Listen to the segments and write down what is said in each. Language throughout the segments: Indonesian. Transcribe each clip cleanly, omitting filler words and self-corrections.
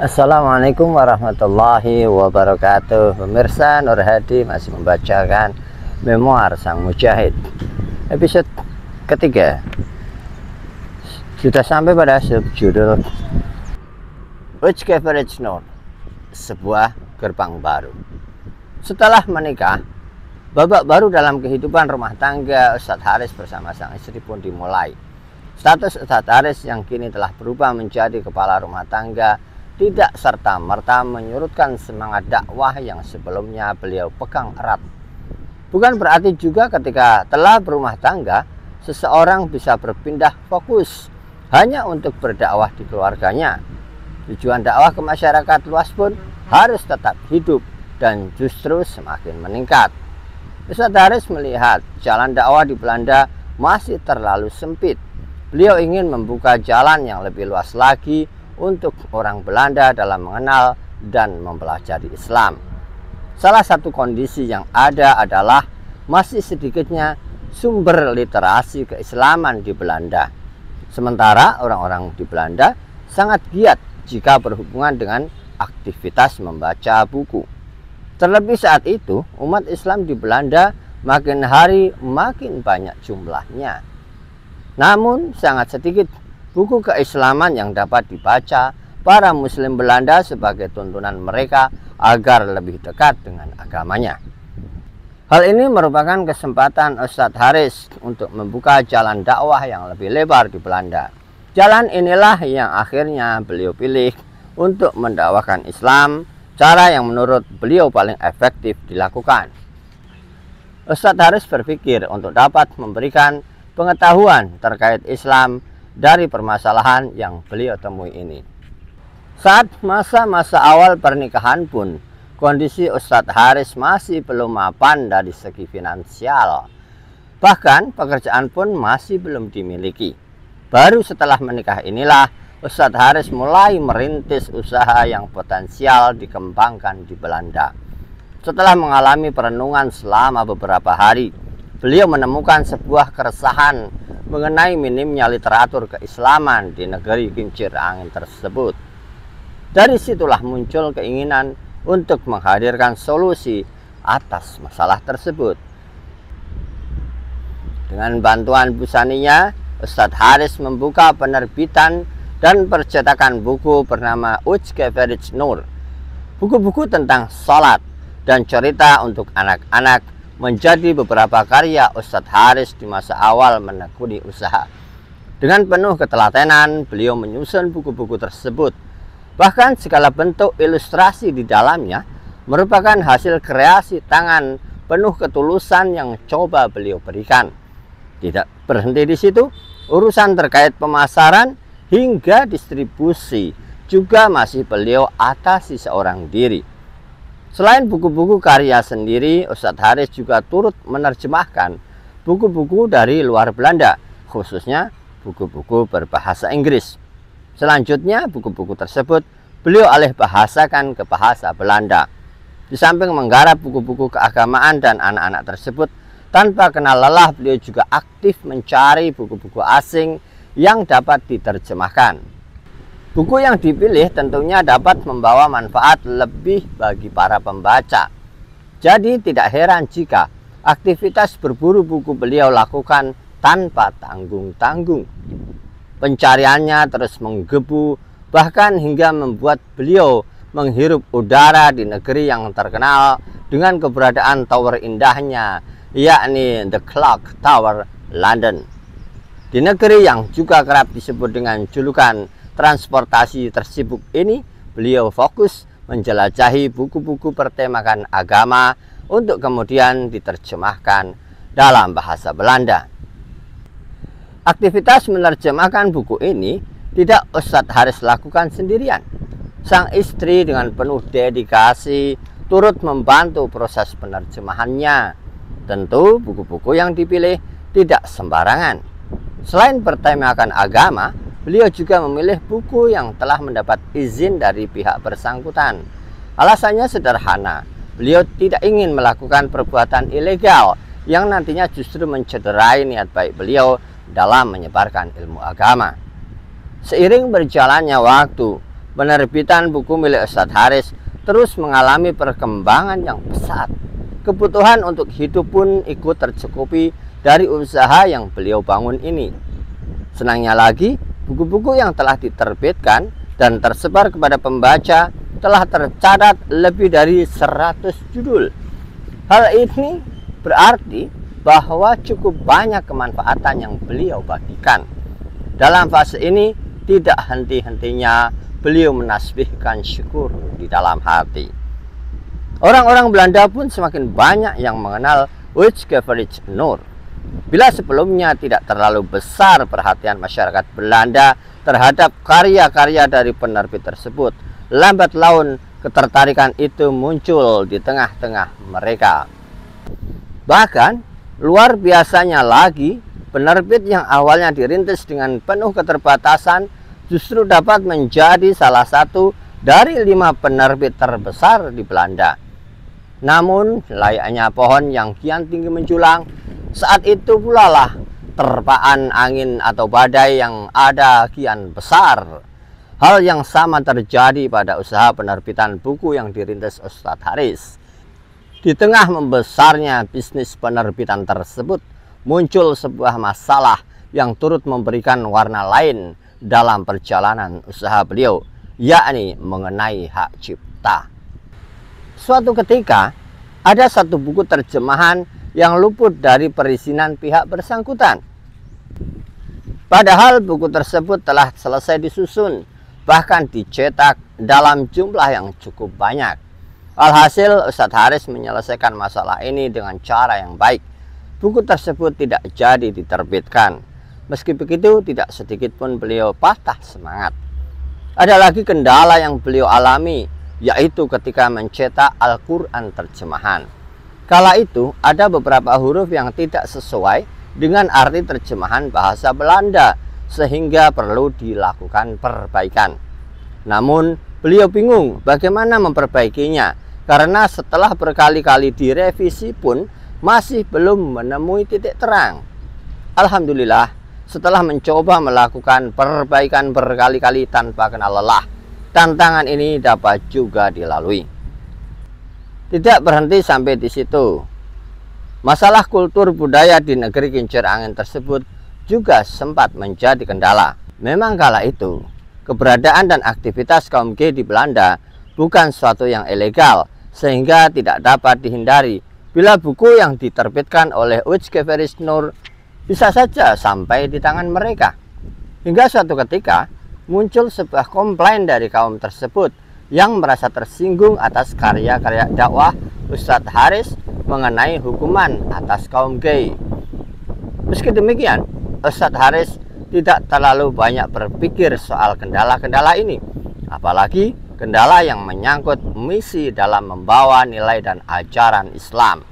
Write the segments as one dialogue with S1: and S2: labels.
S1: Assalamualaikum warahmatullahi wabarakatuh. Pemirsa, Nur Hadi masih membacakan Memoir Sang Mujahid episode ketiga. Sudah sampai pada subjudul Which Coverage Note, sebuah gerbang baru. Setelah menikah, babak baru dalam kehidupan rumah tangga Ustadz Haris bersama sang istri pun dimulai. Status Ustadz Haris yang kini telah berubah menjadi kepala rumah tangga tidak serta-merta menyurutkan semangat dakwah yang sebelumnya beliau pegang erat. Bukan berarti juga ketika telah berumah tangga, seseorang bisa berpindah fokus hanya untuk berdakwah di keluarganya. Tujuan dakwah ke masyarakat luas pun harus tetap hidup dan justru semakin meningkat. Ustadz Haris melihat jalan dakwah di Belanda masih terlalu sempit. Beliau ingin membuka jalan yang lebih luas lagi untuk orang Belanda dalam mengenal dan mempelajari Islam. Salah satu kondisi yang ada adalah masih sedikitnya sumber literasi keislaman di Belanda. Sementara orang-orang di Belanda sangat giat jika berhubungan dengan aktivitas membaca buku. Terlebih saat itu, umat Islam di Belanda makin hari makin banyak jumlahnya. Namun sangat sedikit buku keislaman yang dapat dibaca para muslim Belanda sebagai tuntunan mereka agar lebih dekat dengan agamanya. Hal ini merupakan kesempatan Ustadz Haris untuk membuka jalan dakwah yang lebih lebar di Belanda. Jalan inilah yang akhirnya beliau pilih untuk mendakwakan Islam, cara yang menurut beliau paling efektif dilakukan. Ustadz Haris berpikir untuk dapat memberikan pengetahuan terkait Islam dari permasalahan yang beliau temui ini. Saat masa-masa awal pernikahan pun, kondisi Ustadz Haris masih belum mapan dari segi finansial. Bahkan pekerjaan pun masih belum dimiliki. Baru setelah menikah inilah Ustadz Haris mulai merintis usaha yang potensial dikembangkan di Belanda. Setelah mengalami perenungan selama beberapa hari, beliau menemukan sebuah keresahan mengenai minimnya literatur keislaman di negeri kincir angin tersebut. Dari situlah muncul keinginan untuk menghadirkan solusi atas masalah tersebut. Dengan bantuan busaninya, Ustadz Haris membuka penerbitan dan percetakan buku bernama Which Coverage Note. Buku-buku tentang salat dan cerita untuk anak-anak menjadi beberapa karya Ustadz Haris di masa awal menekuni usaha. Dengan penuh ketelatenan, beliau menyusun buku-buku tersebut. Bahkan segala bentuk ilustrasi di dalamnya merupakan hasil kreasi tangan penuh ketulusan yang coba beliau berikan. Tidak berhenti di situ, urusan terkait pemasaran hingga distribusi juga masih beliau atasi seorang diri. Selain buku-buku karya sendiri, Ustadz Haris juga turut menerjemahkan buku-buku dari luar Belanda, khususnya buku-buku berbahasa Inggris. Selanjutnya, buku-buku tersebut beliau alih bahasakan ke bahasa Belanda. Di samping menggarap buku-buku keagamaan dan anak-anak tersebut, tanpa kenal lelah beliau juga aktif mencari buku-buku asing yang dapat diterjemahkan. Buku yang dipilih tentunya dapat membawa manfaat lebih bagi para pembaca. Jadi tidak heran jika aktivitas berburu buku beliau lakukan tanpa tanggung-tanggung. Pencariannya terus menggebu, bahkan hingga membuat beliau menghirup udara di negeri yang terkenal dengan keberadaan tower indahnya, yakni The Clock Tower, London. Di negeri yang juga kerap disebut dengan julukan transportasi tersibuk ini, beliau fokus menjelajahi buku-buku bertemakan agama untuk kemudian diterjemahkan dalam bahasa Belanda. Aktivitas menerjemahkan buku ini tidak Ustadz Haris lakukan sendirian. Sang istri dengan penuh dedikasi turut membantu proses penerjemahannya. Tentu buku-buku yang dipilih tidak sembarangan. Selain bertemakan agama, beliau juga memilih buku yang telah mendapat izin dari pihak bersangkutan. Alasannya sederhana, beliau tidak ingin melakukan perbuatan ilegal yang nantinya justru mencederai niat baik beliau dalam menyebarkan ilmu agama. Seiring berjalannya waktu, penerbitan buku milik Ustadz Haris terus mengalami perkembangan yang pesat. Kebutuhan untuk hidup pun ikut tercukupi dari usaha yang beliau bangun ini. Senangnya lagi, buku-buku yang telah diterbitkan dan tersebar kepada pembaca telah tercatat lebih dari 100 judul. Hal ini berarti bahwa cukup banyak kemanfaatan yang beliau bagikan. Dalam fase ini tidak henti-hentinya beliau menasbihkan syukur di dalam hati. Orang-orang Belanda pun semakin banyak yang mengenal Uitgeverij Nur. Bila sebelumnya tidak terlalu besar perhatian masyarakat Belanda terhadap karya-karya dari penerbit tersebut, lambat laun ketertarikan itu muncul di tengah-tengah mereka. Bahkan luar biasanya lagi, penerbit yang awalnya dirintis dengan penuh keterbatasan justru dapat menjadi salah satu dari 5 penerbit terbesar di Belanda. Namun layaknya pohon yang kian tinggi menjulang, saat itu pula lah terpaan angin atau badai yang ada kian besar. Hal yang sama terjadi pada usaha penerbitan buku yang dirintis Ustadz Haris. Di tengah membesarnya bisnis penerbitan tersebut, muncul sebuah masalah yang turut memberikan warna lain dalam perjalanan usaha beliau, yakni mengenai hak cipta. Suatu ketika, ada satu buku terjemahan yang luput dari perizinan pihak bersangkutan. Padahal buku tersebut telah selesai disusun, bahkan dicetak dalam jumlah yang cukup banyak. Alhasil, Ustadz Haris menyelesaikan masalah ini dengan cara yang baik. Buku tersebut tidak jadi diterbitkan. Meski begitu, tidak sedikit pun beliau patah semangat. Ada lagi kendala yang beliau alami, yaitu ketika mencetak Al-Quran terjemahan. Kala itu, ada beberapa huruf yang tidak sesuai dengan arti terjemahan bahasa Belanda, sehingga perlu dilakukan perbaikan. Namun, beliau bingung bagaimana memperbaikinya, karena setelah berkali-kali direvisi pun masih belum menemui titik terang. Alhamdulillah, setelah mencoba melakukan perbaikan berkali-kali tanpa kenal lelah, tantangan ini dapat juga dilalui. Tidak berhenti sampai di situ. Masalah kultur budaya di negeri kincir angin tersebut juga sempat menjadi kendala. Memang kala itu, keberadaan dan aktivitas kaum gay di Belanda bukan suatu yang ilegal, sehingga tidak dapat dihindari bila buku yang diterbitkan oleh Uitgeverij Nur bisa saja sampai di tangan mereka. Hingga suatu ketika muncul sebuah komplain dari kaum tersebut yang merasa tersinggung atas karya-karya dakwah Ustadz Haris mengenai hukuman atas kaum gay. Meski demikian, Ustadz Haris tidak terlalu banyak berpikir soal kendala-kendala ini, apalagi kendala yang menyangkut misi dalam membawa nilai dan ajaran Islam.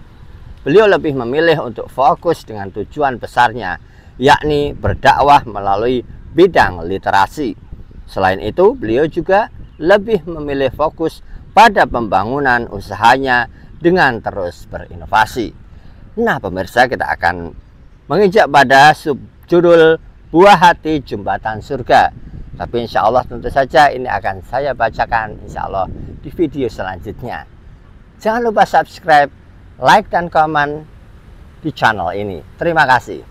S1: Beliau lebih memilih untuk fokus dengan tujuan besarnya, yakni berdakwah melalui bidang literasi. Selain itu, beliau juga lebih memilih fokus pada pembangunan usahanya dengan terus berinovasi. Nah, pemirsa, kita akan menginjak pada subjudul Buah Hati Jembatan Surga. Tapi insya Allah tentu saja ini akan saya bacakan insya Allah di video selanjutnya. Jangan lupa subscribe, like, dan komen di channel ini. Terima kasih.